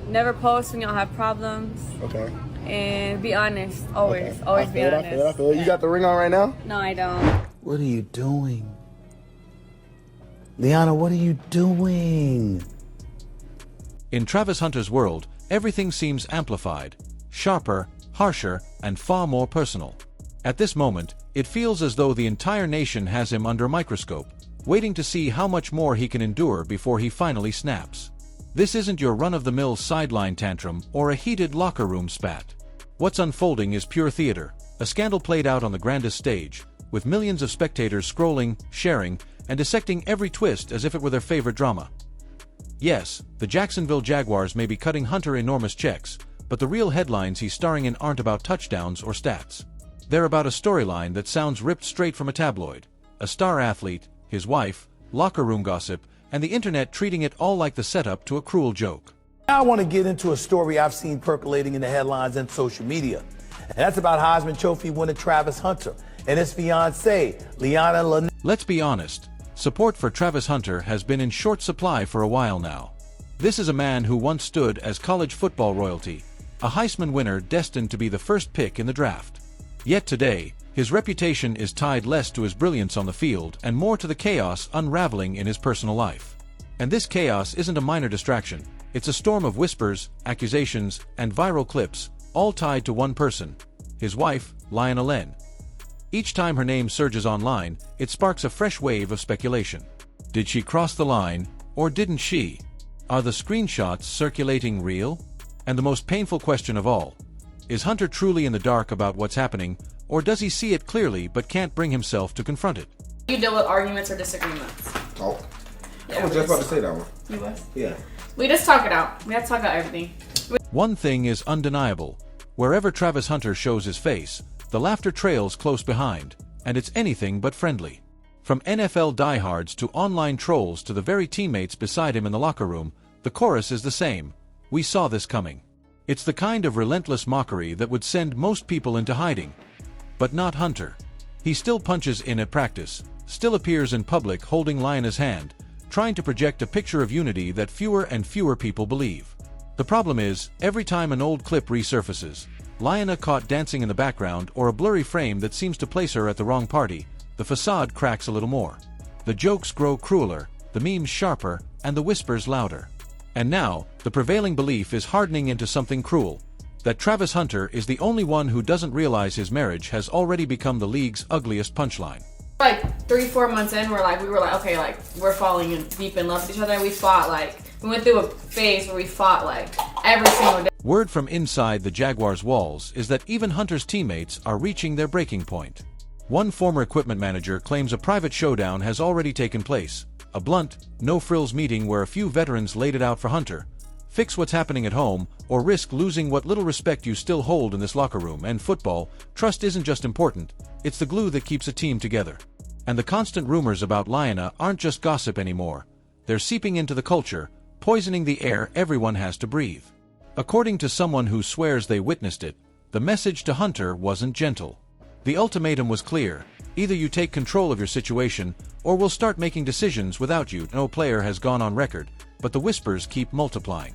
Never post when y'all have problems. Okay. And be honest, always. Okay. Always be honest. I feel it. You got the ring on right now? No, I don't. What are you doing? Liana, what are you doing? In Travis Hunter's world, everything seems amplified, sharper, harsher, and far more personal. At this moment, it feels as though the entire nation has him under a microscope, waiting to see how much more he can endure before he finally snaps. This isn't your run-of-the-mill sideline tantrum or a heated locker room spat. What's unfolding is pure theater, a scandal played out on the grandest stage, with millions of spectators scrolling, sharing, and dissecting every twist as if it were their favorite drama. Yes, the Jacksonville Jaguars may be cutting Hunter enormous checks, but the real headlines he's starring in aren't about touchdowns or stats. They're about a storyline that sounds ripped straight from a tabloid. A star athlete, his wife, locker room gossip, and the internet treating it all like the setup to a cruel joke. Now I want to get into a story I've seen percolating in the headlines and social media. And that's about Heisman Trophy winner Travis Hunter and his fiancée, Liana. Let's be honest. Support for Travis Hunter has been in short supply for a while now. This is a man who once stood as college football royalty, a Heisman winner destined to be the first pick in the draft. Yet today, his reputation is tied less to his brilliance on the field and more to the chaos unraveling in his personal life. And this chaos isn't a minor distraction. It's a storm of whispers, accusations, and viral clips, all tied to one person, his wife, Liana Len. Each time her name surges online, it sparks a fresh wave of speculation. Did she cross the line, or didn't she? Are the screenshots circulating real? And the most painful question of all, is Hunter truly in the dark about what's happening, or does he see it clearly but can't bring himself to confront it? You deal with arguments or disagreements? Oh. Yeah, I was just about to say that one. You was? Yeah. We just talk it out. We have to talk about everything. One thing is undeniable. Wherever Travis Hunter shows his face, the laughter trails close behind, and it's anything but friendly. From NFL diehards to online trolls to the very teammates beside him in the locker room, the chorus is the same. We saw this coming. It's the kind of relentless mockery that would send most people into hiding. But not Hunter. He still punches in at practice, still appears in public holding Liana's hand, trying to project a picture of unity that fewer and fewer people believe. The problem is, every time an old clip resurfaces, Liana caught dancing in the background or a blurry frame that seems to place her at the wrong party, the facade cracks a little more. The jokes grow crueler, the memes sharper, and the whispers louder. And now, the prevailing belief is hardening into something cruel, that Travis Hunter is the only one who doesn't realize his marriage has already become the league's ugliest punchline. Like 3-4 months in, we were like, okay, like we're falling in deep in love with each other. We fought we went through a phase where we fought every single day. Word from inside the Jaguars' walls is that even Hunter's teammates are reaching their breaking point. One former equipment manager claims a private showdown has already taken place, a blunt, no-frills meeting where a few veterans laid it out for Hunter. Fix what's happening at home, or risk losing what little respect you still hold in this locker room. And football, trust isn't just important, it's the glue that keeps a team together. And the constant rumors about Liana aren't just gossip anymore. They're seeping into the culture, poisoning the air everyone has to breathe. According to someone who swears they witnessed it, the message to Hunter wasn't gentle. The ultimatum was clear: either you take control of your situation, or we'll start making decisions without you. No player has gone on record, but the whispers keep multiplying.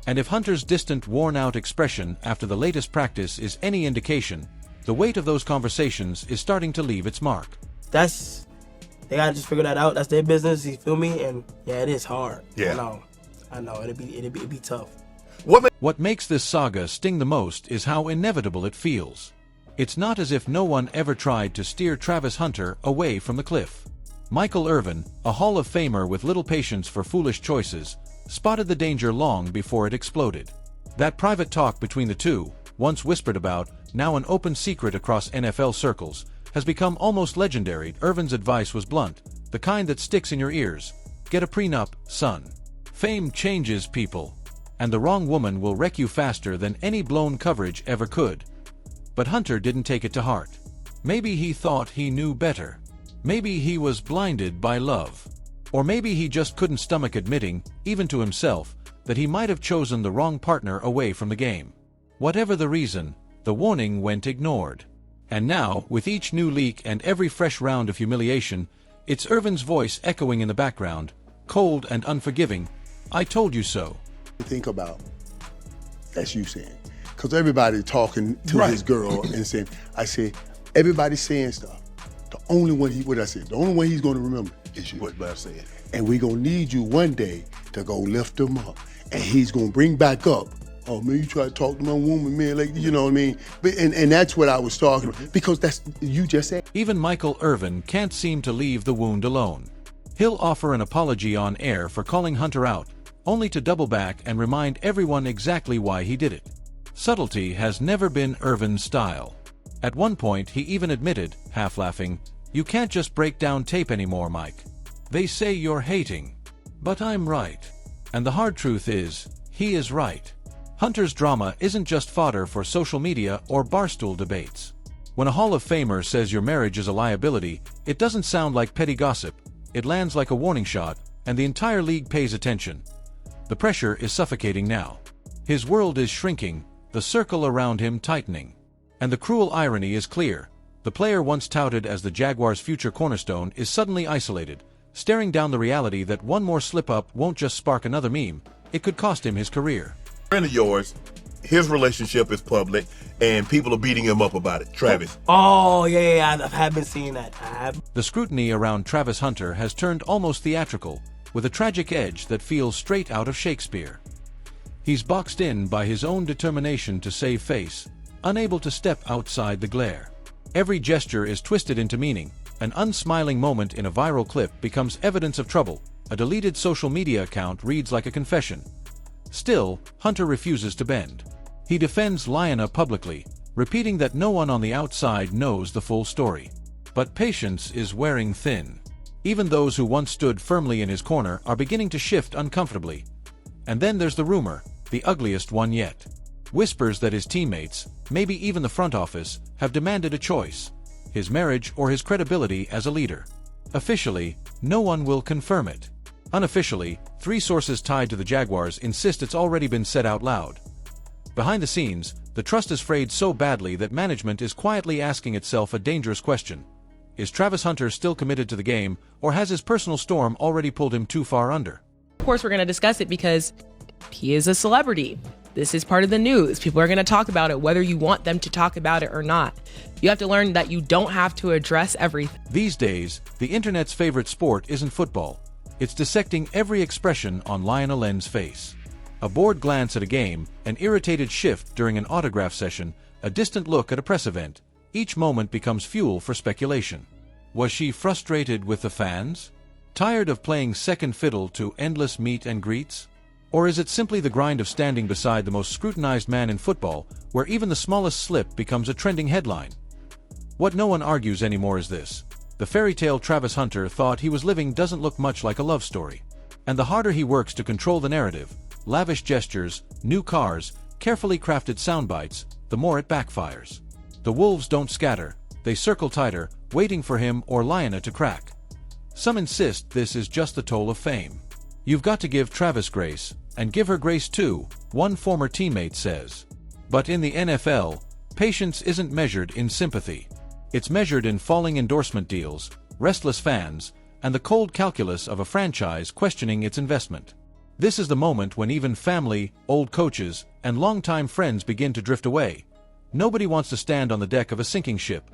And if Hunter's distant, worn-out expression after the latest practice is any indication, the weight of those conversations is starting to leave its mark. They gotta just figure that out. That's their business, you feel me? And yeah, it is hard. Yeah. I know, it'd be tough. What makes this saga sting the most is how inevitable it feels. It's not as if no one ever tried to steer Travis Hunter away from the cliff. Michael Irvin, a Hall of Famer with little patience for foolish choices, spotted the danger long before it exploded. That private talk between the two, once whispered about, now an open secret across NFL circles, has become almost legendary. Irvin's advice was blunt, the kind that sticks in your ears: get a prenup, son. Fame changes people, and the wrong woman will wreck you faster than any blown coverage ever could. But Hunter didn't take it to heart. Maybe he thought he knew better. Maybe he was blinded by love. Or maybe he just couldn't stomach admitting, even to himself, that he might have chosen the wrong partner away from the game. Whatever the reason, the warning went ignored. And now, with each new leak and every fresh round of humiliation, it's Irvin's voice echoing in the background, cold and unforgiving: I told you so. think about, that's you saying. Because everybody talking to his girl and saying, I said, everybody's saying stuff. The only one the only one he's gonna remember is you. What I said. And we're gonna need you one day to go lift him up. And he's gonna bring back up, oh man, you try to talk to my woman, man, like, you know what I mean? But, and that's what I was talking about, because that's, you just said. Even Michael Irvin can't seem to leave the wound alone. He'll offer an apology on air for calling Hunter out, only to double back and remind everyone exactly why he did it. Subtlety has never been Irvin's style. At one point, he even admitted, half laughing, "You can't just break down tape anymore, Mike. They say you're hating. But I'm right." And the hard truth is, he is right. Hunter's drama isn't just fodder for social media or barstool debates. When a Hall of Famer says your marriage is a liability, it doesn't sound like petty gossip. It lands like a warning shot, and the entire league pays attention. The pressure is suffocating now. His world is shrinking, the circle around him tightening. And the cruel irony is clear. The player once touted as the Jaguars' future cornerstone is suddenly isolated, staring down the reality that one more slip-up won't just spark another meme, it could cost him his career. A friend of yours, his relationship is public, and people are beating him up about it. Travis. Oh, yeah, I have been seeing that. The scrutiny around Travis Hunter has turned almost theatrical, with a tragic edge that feels straight out of Shakespeare. He's boxed in by his own determination to save face, unable to step outside the glare. Every gesture is twisted into meaning. An unsmiling moment in a viral clip becomes evidence of trouble. A deleted social media account reads like a confession. Still, Hunter refuses to bend. He defends Lyanna publicly, repeating that no one on the outside knows the full story. But patience is wearing thin. Even those who once stood firmly in his corner are beginning to shift uncomfortably. And then there's the rumor, the ugliest one yet. Whispers that his teammates, maybe even the front office, have demanded a choice: his marriage or his credibility as a leader. Officially, no one will confirm it. Unofficially, 3 sources tied to the Jaguars insist it's already been said out loud. Behind the scenes, the trust is frayed so badly that management is quietly asking itself a dangerous question. Is Travis Hunter still committed to the game, or has his personal storm already pulled him too far under? Of course, we're going to discuss it because he is a celebrity. This is part of the news. People are going to talk about it, whether you want them to talk about it or not. You have to learn that you don't have to address everything. These days, the internet's favorite sport isn't football. It's dissecting every expression on Lionel Len's face. A bored glance at a game, an irritated shift during an autograph session, a distant look at a press event. Each moment becomes fuel for speculation. Was she frustrated with the fans? Tired of playing second fiddle to endless meet and greets? Or is it simply the grind of standing beside the most scrutinized man in football, where even the smallest slip becomes a trending headline? What no one argues anymore is this: the fairy tale Travis Hunter thought he was living doesn't look much like a love story. And the harder he works to control the narrative, lavish gestures, new cars, carefully crafted sound bites, the more it backfires. The wolves don't scatter, they circle tighter, waiting for him or Lyanna to crack. Some insist this is just the toll of fame. You've got to give Travis grace, and give her grace too, one former teammate says. But in the NFL, patience isn't measured in sympathy. It's measured in falling endorsement deals, restless fans, and the cold calculus of a franchise questioning its investment. This is the moment when even family, old coaches, and longtime friends begin to drift away. Nobody wants to stand on the deck of a sinking ship.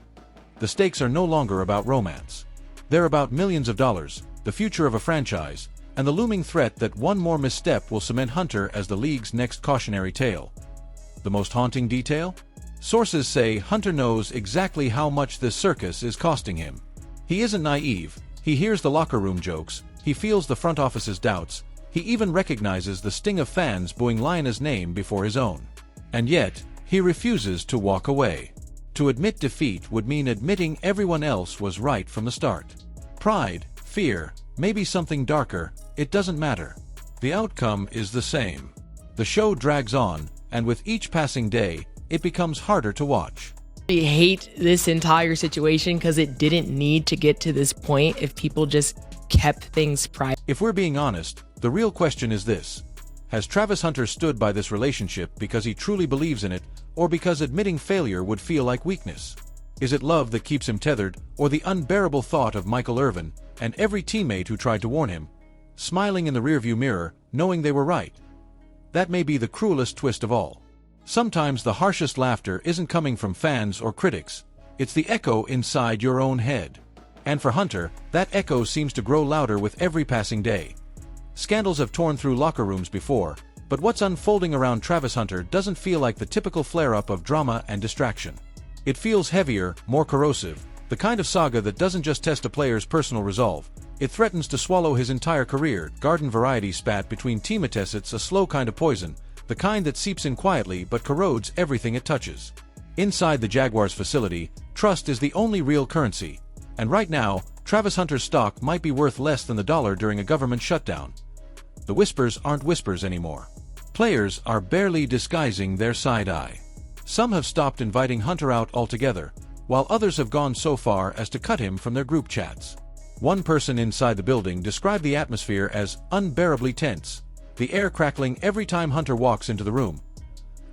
The stakes are no longer about romance. They're about millions of dollars, the future of a franchise, and the looming threat that one more misstep will cement Hunter as the league's next cautionary tale. The most haunting detail? Sources say Hunter knows exactly how much this circus is costing him. He isn't naive. He hears the locker room jokes. He feels the front office's doubts. He even recognizes the sting of fans booing Lyanna's name before his own. And yet, he refuses to walk away. To admit defeat would mean admitting everyone else was right from the start. Pride, fear, maybe something darker, it doesn't matter. The outcome is the same. The show drags on, and with each passing day, it becomes harder to watch. I hate this entire situation because it didn't need to get to this point if people just kept things private. If we're being honest, the real question is this: has Travis Hunter stood by this relationship because he truly believes in it, or because admitting failure would feel like weakness? Is it love that keeps him tethered, or the unbearable thought of Michael Irvin and every teammate who tried to warn him, smiling in the rearview mirror, knowing they were right? that may be the cruelest twist of all. Sometimes the harshest laughter isn't coming from fans or critics, it's the echo inside your own head. And for Hunter, that echo seems to grow louder with every passing day. Scandals have torn through locker rooms before, but what's unfolding around Travis Hunter doesn't feel like the typical flare-up of drama and distraction. It feels heavier, more corrosive, the kind of saga that doesn't just test a player's personal resolve, it threatens to swallow his entire career. Garden variety spat between teammates. It's a slow kind of poison, the kind that seeps in quietly but corrodes everything it touches. Inside the Jaguars facility, trust is the only real currency. And right now, Travis Hunter's stock might be worth less than the dollar during a government shutdown. The whispers aren't whispers anymore. Players are barely disguising their side-eye. Some have stopped inviting Hunter out altogether, while others have gone so far as to cut him from their group chats. One person inside the building described the atmosphere as unbearably tense, the air crackling every time Hunter walks into the room.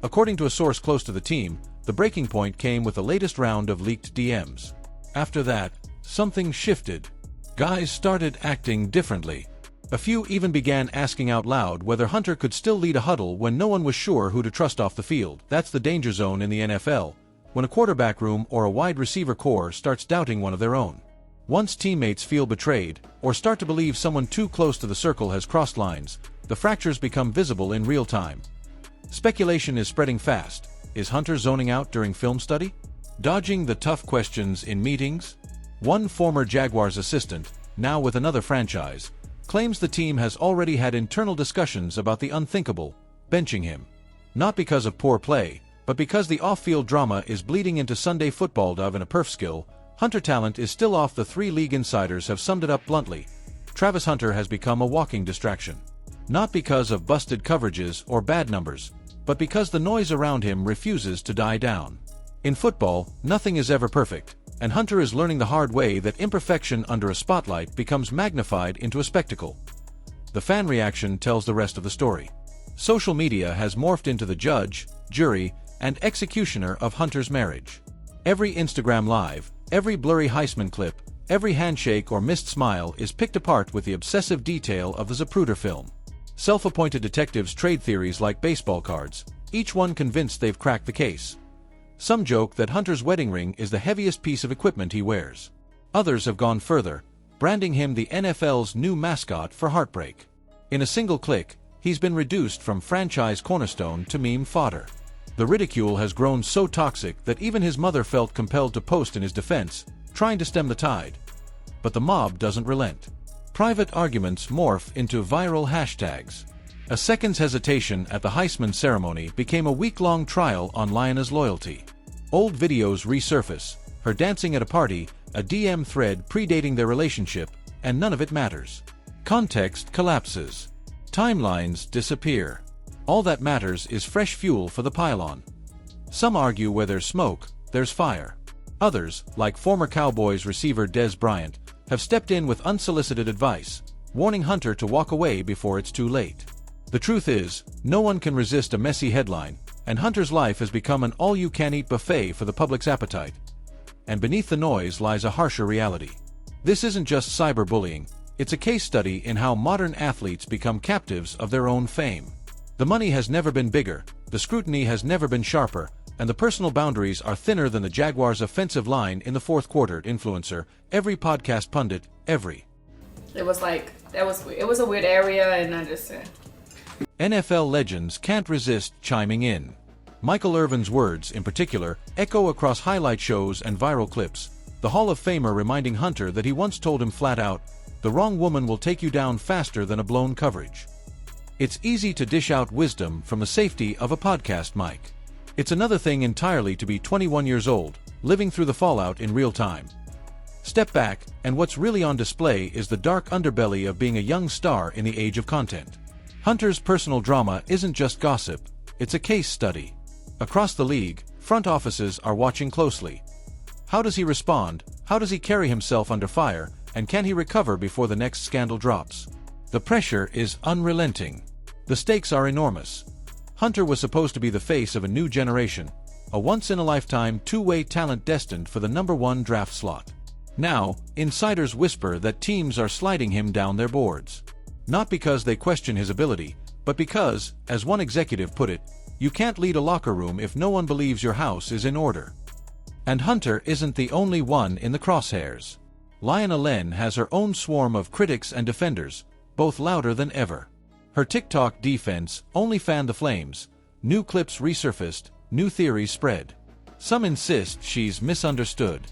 According to a source close to the team, the breaking point came with the latest round of leaked DMs. After that, something shifted. Guys started acting differently. A few even began asking out loud whether Hunter could still lead a huddle when no one was sure who to trust off the field. That's the danger zone in the NFL, when a quarterback room or a wide receiver core starts doubting one of their own. Once teammates feel betrayed, or start to believe someone too close to the circle has crossed lines, the fractures become visible in real time. Speculation is spreading fast. Is Hunter zoning out during film study? Dodging the tough questions in meetings? One former Jaguars assistant, now with another franchise, claims the team has already had internal discussions about the unthinkable, benching him. Not because of poor play, but because the off-field drama is bleeding into Sunday football. In a perf skill, Hunter talent is still off. The three league insiders have summed it up bluntly. Travis Hunter has become a walking distraction. Not because of busted coverages or bad numbers, but because the noise around him refuses to die down. In football, nothing is ever perfect, and Hunter is learning the hard way that imperfection under a spotlight becomes magnified into a spectacle. The fan reaction tells the rest of the story. Social media has morphed into the judge, jury, and executioner of Hunter's marriage. Every Instagram live, every blurry Heisman clip, every handshake or missed smile is picked apart with the obsessive detail of the Zapruder film. Self-appointed detectives trade theories like baseball cards, each one convinced they've cracked the case. Some joke that Hunter's wedding ring is the heaviest piece of equipment he wears. Others have gone further, branding him the NFL's new mascot for heartbreak. In a single click, he's been reduced from franchise cornerstone to meme fodder. The ridicule has grown so toxic that even his mother felt compelled to post in his defense, trying to stem the tide. But the mob doesn't relent. Private arguments morph into viral hashtags. A second's hesitation at the Heisman ceremony became a week-long trial on Lionel's loyalty. Old videos resurface, her dancing at a party, a DM thread predating their relationship, and none of it matters. Context collapses. Timelines disappear. All that matters is fresh fuel for the pile-on. Some argue where there's smoke, there's fire. Others, like former Cowboys receiver Dez Bryant, have stepped in with unsolicited advice, warning Hunter to walk away before it's too late. The truth is, no one can resist a messy headline, and Hunter's life has become an all-you-can-eat buffet for the public's appetite. And beneath the noise lies a harsher reality. This isn't just cyberbullying, it's a case study in how modern athletes become captives of their own fame. The money has never been bigger, the scrutiny has never been sharper, and the personal boundaries are thinner than the Jaguars' offensive line in the fourth quarter. Influencer, every podcast pundit, every. It was like, it was a weird area, and I just NFL legends can't resist chiming in. Michael Irvin's words, in particular, echo across highlight shows and viral clips, the Hall of Famer reminding Hunter that he once told him flat out, "The wrong woman will take you down faster than a blown coverage." It's easy to dish out wisdom from the safety of a podcast mic. It's another thing entirely to be 21 years old, living through the fallout in real time. Step back, and what's really on display is the dark underbelly of being a young star in the age of content. Hunter's personal drama isn't just gossip, it's a case study. Across the league, front offices are watching closely. How does he respond? How does he carry himself under fire? And can he recover before the next scandal drops? The pressure is unrelenting. The stakes are enormous. Hunter was supposed to be the face of a new generation, a once-in-a-lifetime two-way talent destined for the #1 draft slot. Now, insiders whisper that teams are sliding him down their boards. Not because they question his ability, but because, as one executive put it, you can't lead a locker room if no one believes your house is in order. And Hunter isn't the only one in the crosshairs. Lionel Len has her own swarm of critics and defenders, both louder than ever. Her TikTok defense only fanned the flames. New clips resurfaced, new theories spread. Some insist she's misunderstood.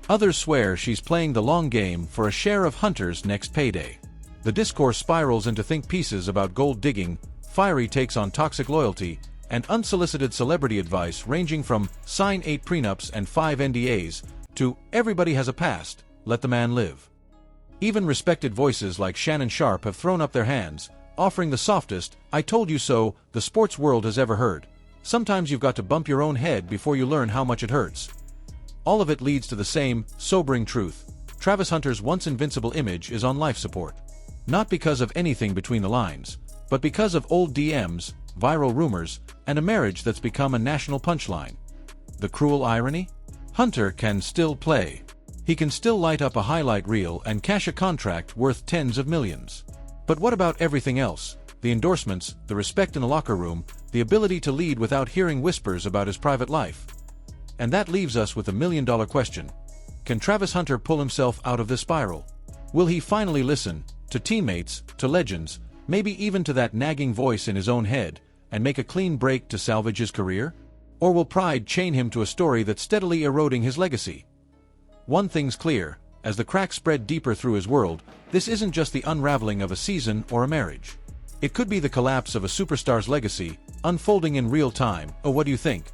Others swear she's playing the long game for a share of Hunter's next payday. The discourse spirals into think pieces about gold digging, fiery takes on toxic loyalty, and unsolicited celebrity advice ranging from sign 8 prenups and 5 NDAs to everybody has a past, let the man live. Even respected voices like Shannon Sharpe have thrown up their hands, offering the softest, I told you so, the sports world has ever heard. Sometimes you've got to bump your own head before you learn how much it hurts. All of it leads to the same, sobering truth. Travis Hunter's once invincible image is on life support. Not because of anything between the lines, but because of old DMs, viral rumors, and a marriage that's become a national punchline. The cruel irony? Hunter can still play. He can still light up a highlight reel and cash a contract worth tens of millions. But what about everything else? The endorsements, the respect in the locker room, the ability to lead without hearing whispers about his private life. And that leaves us with a million-dollar question. Can Travis Hunter pull himself out of this spiral? Will he finally listen to teammates, to legends, maybe even to that nagging voice in his own head, and make a clean break to salvage his career? Or will pride chain him to a story that's steadily eroding his legacy? One thing's clear, as the cracks spread deeper through his world, this isn't just the unraveling of a season or a marriage. It could be the collapse of a superstar's legacy, unfolding in real time. Oh, what do you think?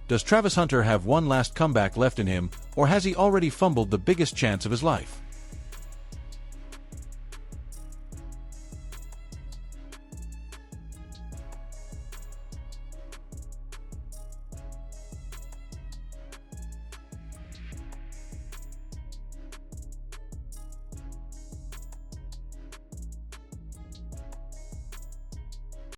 Does Travis Hunter have one last comeback left in him, or has he already fumbled the biggest chance of his life?